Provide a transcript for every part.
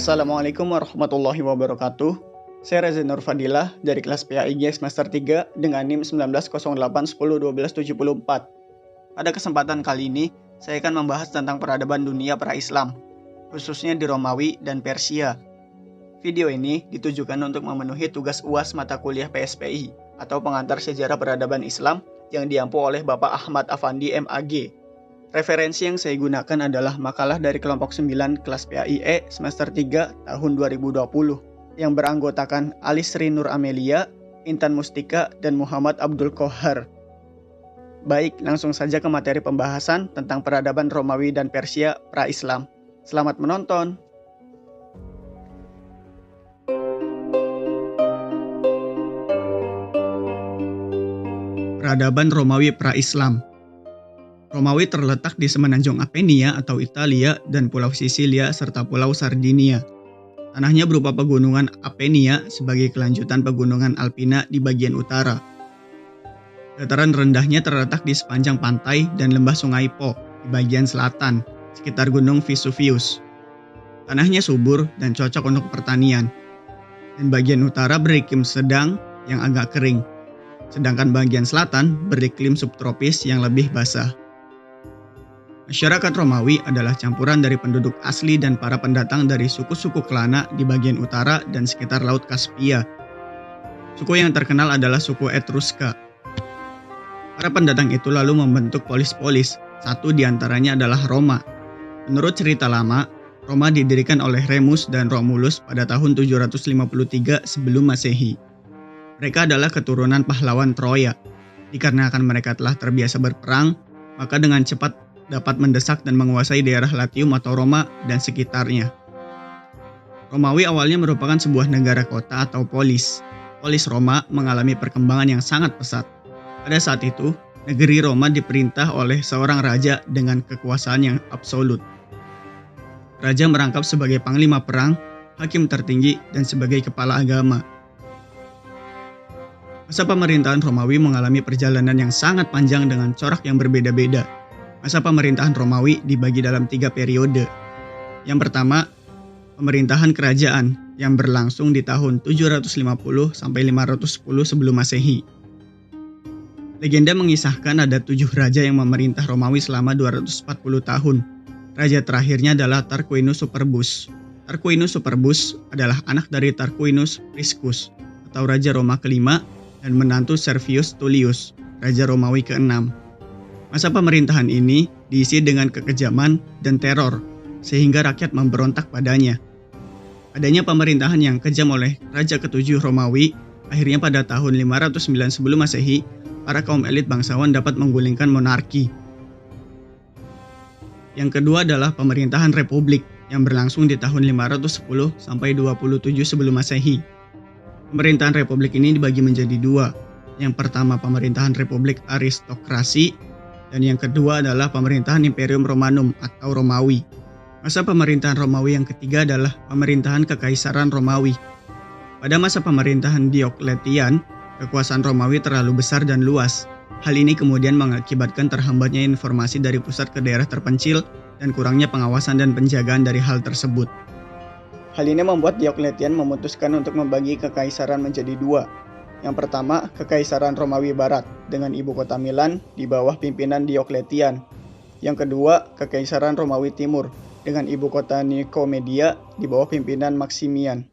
Assalamualaikum warahmatullahi wabarakatuh. Saya Reza Nur Fadilah dari kelas PAIG semester 3 dengan NIM 1908101274. Pada kesempatan kali ini, saya akan membahas tentang peradaban dunia pra-Islam, khususnya di Romawi dan Persia. Video ini ditujukan untuk memenuhi tugas UAS mata kuliah PSPI atau pengantar sejarah peradaban Islam yang diampu oleh Bapak Ahmad Afandi MAG. Referensi yang saya gunakan adalah makalah dari kelompok 9 kelas PAIE semester 3 tahun 2020 yang beranggotakan Alisri Nur Amelia, Intan Mustika, dan Muhammad Abdul Qohar. Baik, langsung saja ke materi pembahasan tentang peradaban Romawi dan Persia pra-Islam. Selamat menonton! Peradaban Romawi pra-Islam. Romawi terletak di semenanjung Apenia atau Italia dan Pulau Sisilia serta Pulau Sardinia. Tanahnya berupa pegunungan Apenia sebagai kelanjutan pegunungan Alpina di bagian utara. Dataran rendahnya terletak di sepanjang pantai dan lembah Sungai Po di bagian selatan, sekitar Gunung Vesuvius. Tanahnya subur dan cocok untuk pertanian. Dan bagian utara beriklim sedang yang agak kering, sedangkan bagian selatan beriklim subtropis yang lebih basah. Masyarakat Romawi adalah campuran dari penduduk asli dan para pendatang dari suku-suku Klana di bagian utara dan sekitar Laut Kaspia. Suku yang terkenal adalah suku Etruska. Para pendatang itu lalu membentuk polis-polis, satu di antaranya adalah Roma. Menurut cerita lama, Roma didirikan oleh Remus dan Romulus pada tahun 753 sebelum Masehi. Mereka adalah keturunan pahlawan Troya. Dikarenakan mereka telah terbiasa berperang, maka dengan cepat dapat mendesak dan menguasai daerah Latium atau Roma dan sekitarnya. Romawi awalnya merupakan sebuah negara kota atau polis. Polis Roma mengalami perkembangan yang sangat pesat. Pada saat itu, negeri Roma diperintah oleh seorang raja dengan kekuasaan yang absolut. Raja merangkap sebagai panglima perang, hakim tertinggi, dan sebagai kepala agama. Masa pemerintahan Romawi mengalami perjalanan yang sangat panjang dengan corak yang berbeda-beda. Masa pemerintahan Romawi dibagi dalam 3 periode. Yang pertama, pemerintahan kerajaan yang berlangsung di tahun 750 sampai 510 sebelum Masehi. Legenda mengisahkan ada 7 raja yang memerintah Romawi selama 240 tahun. Raja terakhirnya adalah Tarquinius Superbus. Tarquinius Superbus adalah anak dari Tarquinius Priscus atau Raja Roma kelima dan menantu Servius Tullius, Raja Romawi ke-6. Masa pemerintahan ini diisi dengan kekejaman dan teror, sehingga rakyat memberontak padanya. Adanya pemerintahan yang kejam oleh Raja ke-7 Romawi, akhirnya pada tahun 509 sebelum Masehi, para kaum elit bangsawan dapat menggulingkan monarki. Yang kedua adalah pemerintahan republik yang berlangsung di tahun 510 sampai 27 sebelum Masehi. Pemerintahan republik ini dibagi menjadi 2. Yang pertama pemerintahan republik aristokrasi, dan yang kedua adalah pemerintahan Imperium Romanum atau Romawi. Masa pemerintahan Romawi yang ketiga adalah pemerintahan Kekaisaran Romawi. Pada masa pemerintahan Diokletian, kekuasaan Romawi terlalu besar dan luas. Hal ini kemudian mengakibatkan terhambatnya informasi dari pusat ke daerah terpencil dan kurangnya pengawasan dan penjagaan dari hal tersebut. Hal ini membuat Diokletian memutuskan untuk membagi kekaisaran menjadi 2. Yang pertama, Kekaisaran Romawi Barat dengan ibu kota Milan di bawah pimpinan Diokletian. Yang kedua, Kekaisaran Romawi Timur dengan ibu kota Nikomedia di bawah pimpinan Maximian.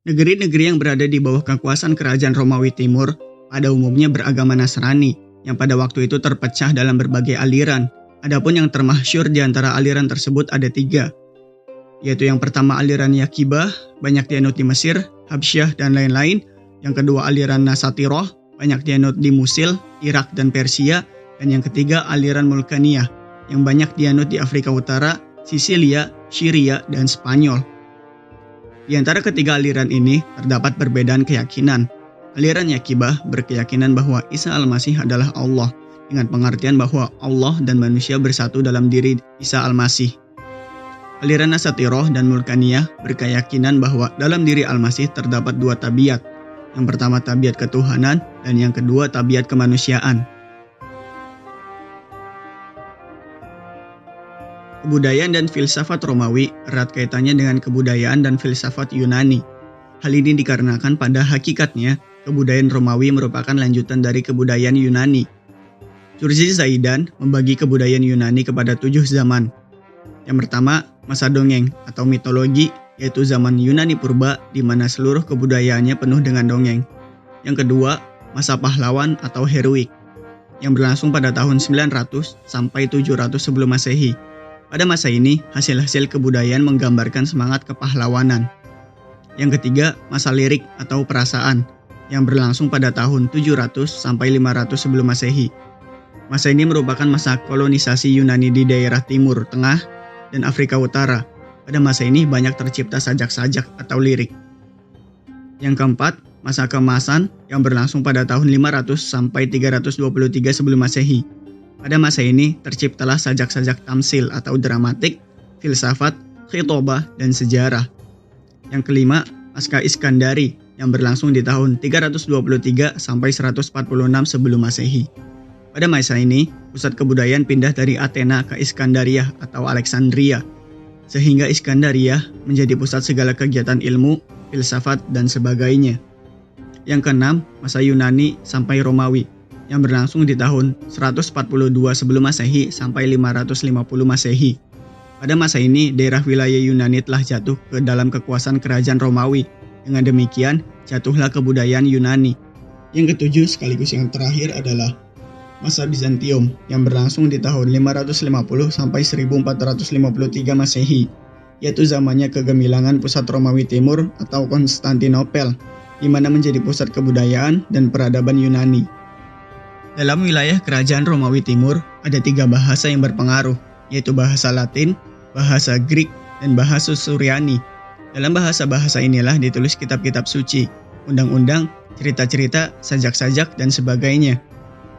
Negeri-negeri yang berada di bawah kekuasaan kerajaan Romawi Timur pada umumnya beragama Nasrani yang pada waktu itu terpecah dalam berbagai aliran. Adapun yang termasyhur di antara aliran tersebut ada 3. Yaitu yang pertama aliran Yakibah, banyak dianut di Mesir, Habsyah, dan lain-lain. Yang kedua aliran Nasatiroh, banyak dianut di Musil, Irak, dan Persia. Dan yang ketiga aliran Mulkaniyah, yang banyak dianut di Afrika Utara, Sisilia, Syria, dan Spanyol. Di antara ketiga aliran ini terdapat perbedaan keyakinan. Aliran Yakibah berkeyakinan bahwa Isa Al-Masih adalah Allah, dengan pengertian bahwa Allah dan manusia bersatu dalam diri Isa Al-Masih. Aliran Nasatiroh dan Mulkaniyah berkeyakinan bahwa dalam diri Al-Masih terdapat 2 tabiat. Yang pertama tabiat ketuhanan dan yang kedua tabiat kemanusiaan. Kebudayaan dan filsafat Romawi erat kaitannya dengan kebudayaan dan filsafat Yunani. Hal ini dikarenakan pada hakikatnya, kebudayaan Romawi merupakan lanjutan dari kebudayaan Yunani. Churchi Zaidan membagi kebudayaan Yunani kepada 7 zaman. Yang pertama, masa dongeng atau mitologi, yaitu zaman Yunani purba di mana seluruh kebudayaannya penuh dengan dongeng. Yang kedua, masa pahlawan atau heroik, yang berlangsung pada tahun 900 sampai 700 sebelum Masehi. Pada masa ini, hasil-hasil kebudayaan menggambarkan semangat kepahlawanan. Yang ketiga, masa lirik atau perasaan, yang berlangsung pada tahun 700 sampai 500 sebelum Masehi. Masa ini merupakan masa kolonisasi Yunani di daerah Timur Tengah dan Afrika Utara. Pada masa ini banyak tercipta sajak-sajak atau lirik. Yang keempat, masa keemasan yang berlangsung pada tahun 500 sampai 323 sebelum Masehi. Pada masa ini terciptalah sajak-sajak tamsil atau dramatik, filsafat, khitobah, dan sejarah. Yang kelima, Pasca Iskandari yang berlangsung di tahun 323 sampai 146 sebelum Masehi. Pada masa ini, pusat kebudayaan pindah dari Athena ke Iskandaria atau Alexandria, sehingga Iskandaria menjadi pusat segala kegiatan ilmu, filsafat, dan sebagainya. Yang keenam, masa Yunani sampai Romawi, yang berlangsung di tahun 142 sebelum Masehi sampai 550 Masehi. Pada masa ini, daerah wilayah Yunani telah jatuh ke dalam kekuasaan kerajaan Romawi. Dengan demikian, jatuhlah kebudayaan Yunani. Yang ketujuh sekaligus yang terakhir adalah masa Bizantium, yang berlangsung di tahun 550 sampai 1453 Masehi, yaitu zamannya kegemilangan pusat Romawi Timur atau Konstantinopel, di mana menjadi pusat kebudayaan dan peradaban Yunani. Dalam wilayah kerajaan Romawi Timur, ada 3 bahasa yang berpengaruh, yaitu bahasa Latin, bahasa Greek, dan bahasa Suryani. Dalam bahasa-bahasa inilah ditulis kitab-kitab suci, undang-undang, cerita-cerita, sajak-sajak, dan sebagainya.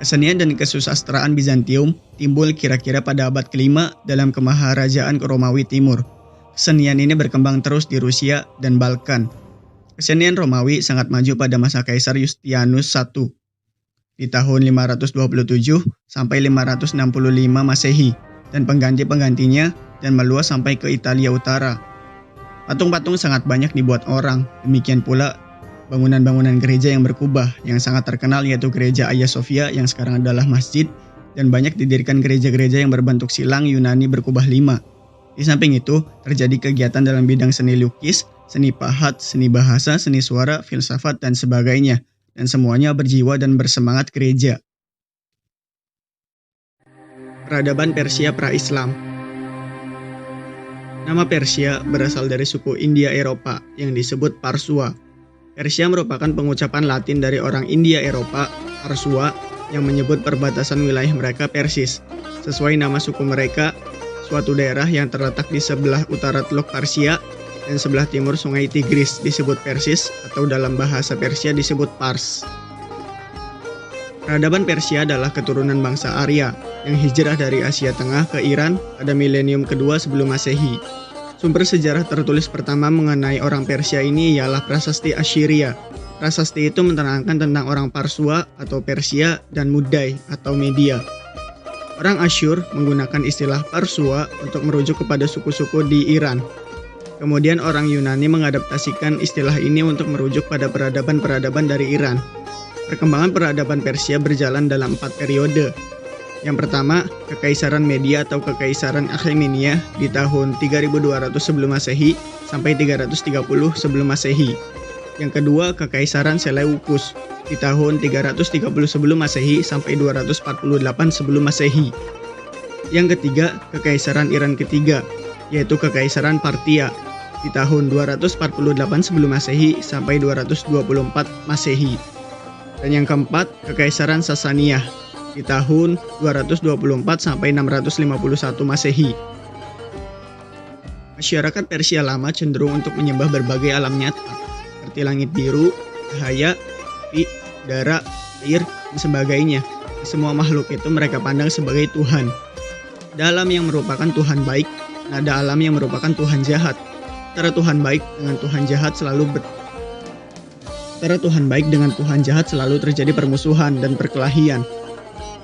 Kesenian dan kesusastraan Bizantium timbul kira-kira pada abad ke-5 dalam kemaharajaan Romawi Timur. Kesenian ini berkembang terus di Rusia dan Balkan. Kesenian Romawi sangat maju pada masa Kaisar Yustianus I di tahun 527 sampai 565 Masehi dan pengganti-penggantinya dan meluas sampai ke Italia Utara. Patung-patung sangat banyak dibuat orang, demikian pula bangunan-bangunan gereja yang berkubah yang sangat terkenal yaitu gereja Hagia Sophia yang sekarang adalah masjid, dan banyak didirikan gereja-gereja yang berbentuk silang Yunani berkubah 5. Di samping itu, terjadi kegiatan dalam bidang seni lukis, seni pahat, seni bahasa, seni suara, filsafat, dan sebagainya. Dan semuanya berjiwa dan bersemangat gereja. Peradaban Persia pra-Islam. Nama Persia berasal dari suku India Eropa yang disebut Parsua. Persia merupakan pengucapan Latin dari orang India Eropa, Parsua, yang menyebut perbatasan wilayah mereka Persis. Sesuai nama suku mereka, suatu daerah yang terletak di sebelah utara Teluk Persia dan sebelah timur sungai Tigris disebut Persis atau dalam bahasa Persia disebut Pars. Peradaban Persia adalah keturunan bangsa Arya yang hijrah dari Asia Tengah ke Iran pada milenium kedua sebelum Masehi. Sumber sejarah tertulis pertama mengenai orang Persia ini ialah prasasti Assyria. Prasasti itu menerangkan tentang orang Parsua atau Persia dan Mudai atau Media. Orang Asyur menggunakan istilah Parsua untuk merujuk kepada suku-suku di Iran. Kemudian orang Yunani mengadaptasikan istilah ini untuk merujuk pada peradaban-peradaban dari Iran. Perkembangan peradaban Persia berjalan dalam 4 periode. Yang pertama, Kekaisaran Media atau Kekaisaran Achaemenida di tahun 3200 sebelum Masehi sampai 330 sebelum Masehi. Yang kedua, Kekaisaran Seleukus di tahun 330 sebelum Masehi sampai 248 sebelum Masehi. Yang ketiga, Kekaisaran Iran ketiga, yaitu Kekaisaran Parthia di tahun 248 sebelum Masehi sampai 224 Masehi. Dan yang keempat, Kekaisaran Sasania di tahun 224 sampai 651 Masehi. Masyarakat Persia lama cenderung untuk menyembah berbagai alam nyata, seperti langit biru, cahaya, api, udara, air, dan sebagainya. Semua makhluk itu mereka pandang sebagai Tuhan. Ada alam yang merupakan Tuhan baik, dan ada alam yang merupakan Tuhan jahat. Antara Tuhan baik dengan Tuhan jahat selalu terjadi permusuhan dan perkelahian.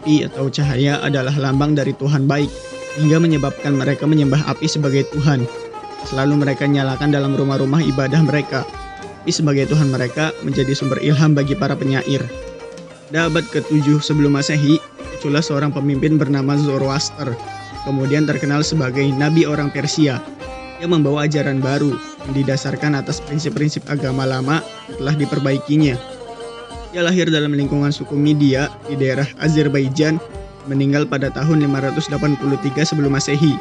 Api atau cahaya adalah lambang dari Tuhan baik, hingga menyebabkan mereka menyembah api sebagai Tuhan. Selalu mereka nyalakan dalam rumah-rumah ibadah mereka. Api sebagai Tuhan mereka menjadi sumber ilham bagi para penyair. Pada abad ke-7 sebelum Masehi, muncullah seorang pemimpin bernama Zoroaster, kemudian terkenal sebagai Nabi orang Persia, yang membawa ajaran baru yang didasarkan atas prinsip-prinsip agama lama yang telah diperbaikinya. Ia lahir dalam lingkungan suku Media di daerah Azerbaijan, meninggal pada tahun 583 sebelum Masehi.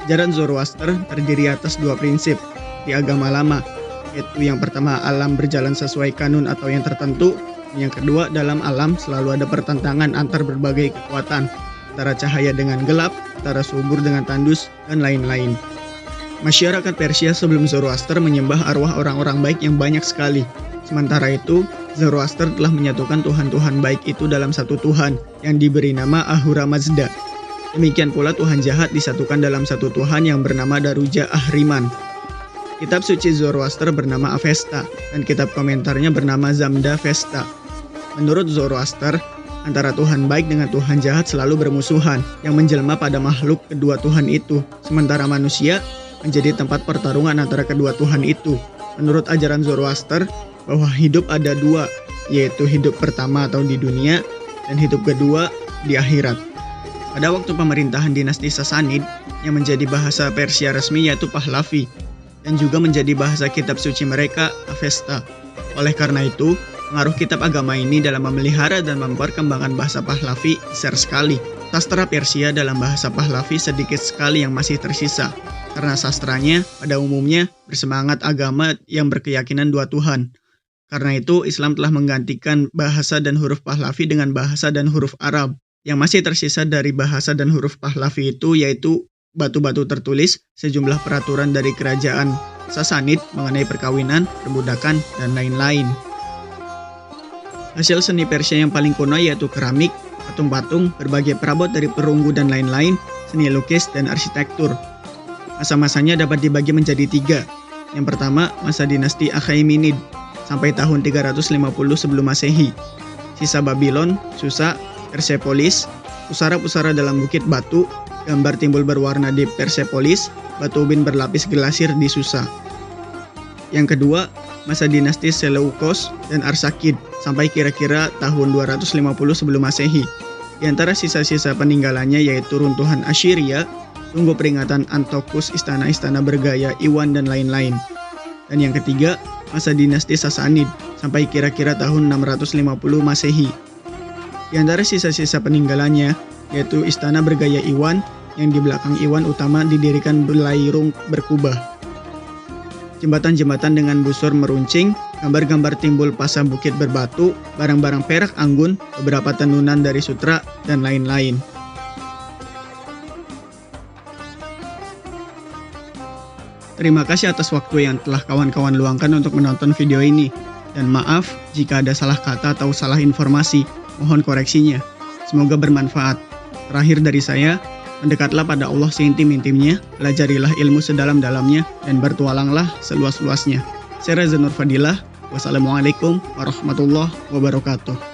Ajaran Zoroaster terdiri atas dua prinsip di agama lama, yaitu yang pertama alam berjalan sesuai kanun atau yang tertentu, yang kedua dalam alam selalu ada pertentangan antar berbagai kekuatan, antara cahaya dengan gelap, antara subur dengan tandus, dan lain-lain. Masyarakat Persia sebelum Zoroaster menyembah arwah orang-orang baik yang banyak sekali. Sementara itu, Zoroaster telah menyatukan Tuhan-Tuhan baik itu dalam satu Tuhan yang diberi nama Ahura Mazda. Demikian pula Tuhan jahat disatukan dalam satu Tuhan yang bernama Daruja Ahriman. Kitab suci Zoroaster bernama Avesta dan kitab komentarnya bernama Zamda Vesta. Menurut Zoroaster, antara Tuhan baik dengan Tuhan jahat selalu bermusuhan yang menjelma pada makhluk kedua Tuhan itu, sementara manusia menjadi tempat pertarungan antara kedua Tuhan itu. Menurut ajaran Zoroaster, bahwa hidup ada dua, yaitu hidup pertama atau di dunia, dan hidup kedua di akhirat. Pada waktu pemerintahan dinasti Sasanid, yang menjadi bahasa Persia resmi yaitu Pahlavi, dan juga menjadi bahasa kitab suci mereka, Avesta. Oleh karena itu, pengaruh kitab agama ini dalam memelihara dan memperkembangkan bahasa Pahlavi besar sekali. Sastra Persia dalam bahasa Pahlavi sedikit sekali yang masih tersisa, karena sastranya pada umumnya bersemangat agama yang berkeyakinan dua Tuhan. Karena itu, Islam telah menggantikan bahasa dan huruf Pahlavi dengan bahasa dan huruf Arab. Yang masih tersisa dari bahasa dan huruf Pahlavi itu yaitu batu-batu tertulis, sejumlah peraturan dari kerajaan Sasanid mengenai perkawinan, perbudakan, dan lain-lain. Hasil seni Persia yang paling kuno yaitu keramik, patung-patung, berbagai perabot dari perunggu dan lain-lain, seni lukis, dan arsitektur. Masa-masanya dapat dibagi menjadi tiga. Yang pertama, masa dinasti Achaemenid, sampai tahun 350 sebelum Masehi. Sisa Babylon, Susa, Persepolis, pusara-pusara dalam bukit batu, gambar timbul berwarna di Persepolis, batu ubin berlapis gelasir di Susa. Yang kedua, masa dinasti Seleukos dan Arsakid sampai kira-kira tahun 250 sebelum Masehi. Di antara sisa-sisa peninggalannya yaitu runtuhan Assyria, tunggu peringatan Antiochus, istana-istana bergaya Iwan, dan lain-lain. Dan yang ketiga, masa dinasti Sasanid sampai kira-kira tahun 650 Masehi. Di antara sisa-sisa peninggalannya yaitu istana bergaya Iwan yang di belakang Iwan utama didirikan belairung berkubah. Jembatan-jembatan dengan busur meruncing, gambar-gambar timbul pasang bukit berbatu, barang-barang perak anggun, beberapa tenunan dari sutra, dan lain-lain. Terima kasih atas waktu yang telah kawan-kawan luangkan untuk menonton video ini. Dan maaf jika ada salah kata atau salah informasi, mohon koreksinya. Semoga bermanfaat. Terakhir dari saya, mendekatlah pada Allah seintim-intimnya, pelajarilah ilmu sedalam-dalamnya, dan bertualanglah seluas-luasnya. Saya Reza Nur Fadilah. Wassalamualaikum warahmatullahi wabarakatuh.